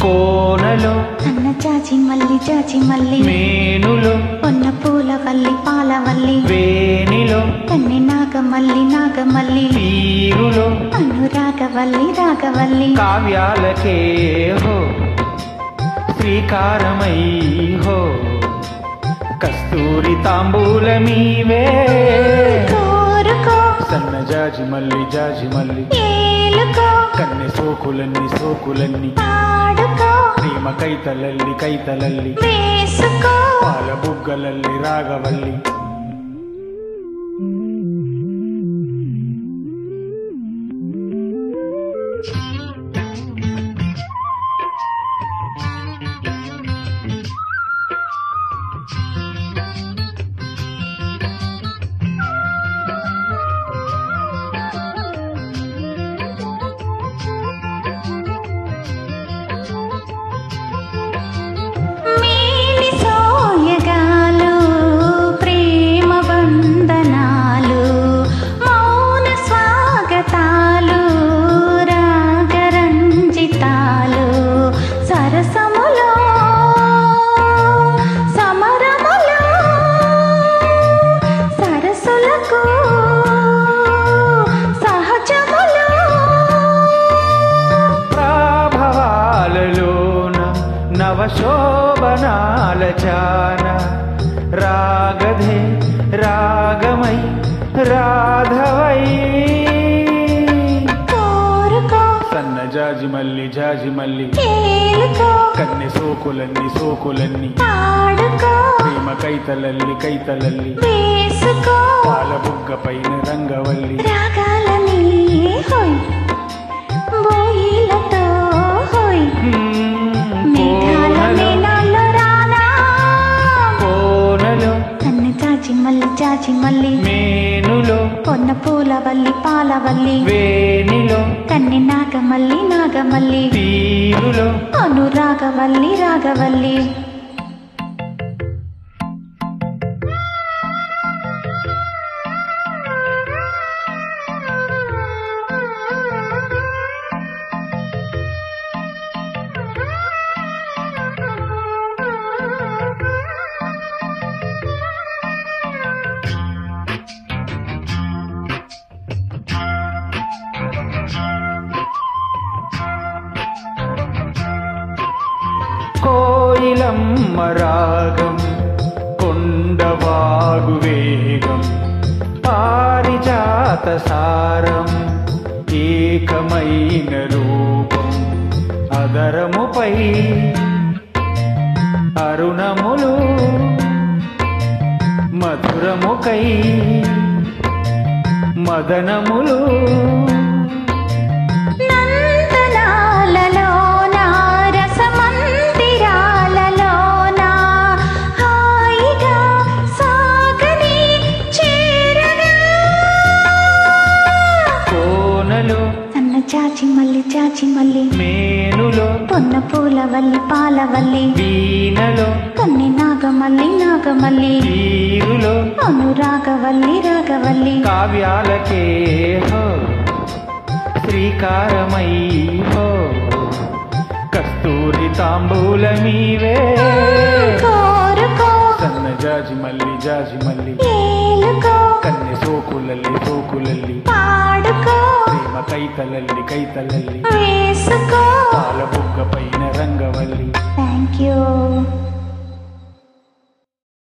కోనలో అన్న చాచి మల్లి మేనులో పొన్న పూల వల్లి పాలవల్లి వేణిలో కన్నె నాగమల్లి తీరులో రాగవల్లి కావ్యాలకే హో శ్రీకారమై హో కస్తూరి తాంబూలమీవే కోరుకో సన్నజాజి మల్లి ఏలుకో కన్నె సోకులన్నీ పాడుకో ప్రేమ కైతలల్లి వేసుకో పాల బుగ్గలల్లి రాగవల్లి మేలి సోయగాలు ప్రేమ వందనాలు మౌన స్వాగతాలు రాగరంజితాలు సరసములో సమరములో సరసులకు సహజములో ప్రాభవాలలోన నవశోభనాల చాన రాగధే రాగమై రాధవై కోరుకో సన్నజాజి మల్లి ఏలుకో కన్నె సోకులన్నీ పాడుకో ప్రేమ కైతలల్లి వేసుకో పాల బుగ్గ పైన రంగవల్లి రాగాలని హోయ్ బోయిలతో హోయ్ మేఘాల మేనాల్లో రానా కోనలో కన్న చాచి మల్లి మేనులో పొన్న పూల వల్లి పాలవల్లి వేణిలో కన్నె నాగమల్లి తీరులో రాగవల్లి కోయిలమ్మ రాగం కొండవాగు వేగం పారిజాత సారం ఏకమైన రూపం అదరముపై అరుణములు మధురముకై మదనములు నందనాలలోన రసమందిరాలలోన హాయిగా సాగని చేరగా కోనలో సన్న చాచి మల్లి మేనులో పొన్న పూల వల్లి పాలవల్లి వీణలో కన్నె నాగమల్లి తీరులో రాగవల్లి కావ్యాలకే హో శ్రీకారమై హో కస్తూరి తాంబూలమీవే కోరుకో సన్నజాజి మల్లి ఏలుకో కన్నె సోకులల్లి పాడుకో ప్రేమ కైతలల్లి వేసుకో పాల బుగ్గ పైన రంగవల్లి థ్యాంక్ యూ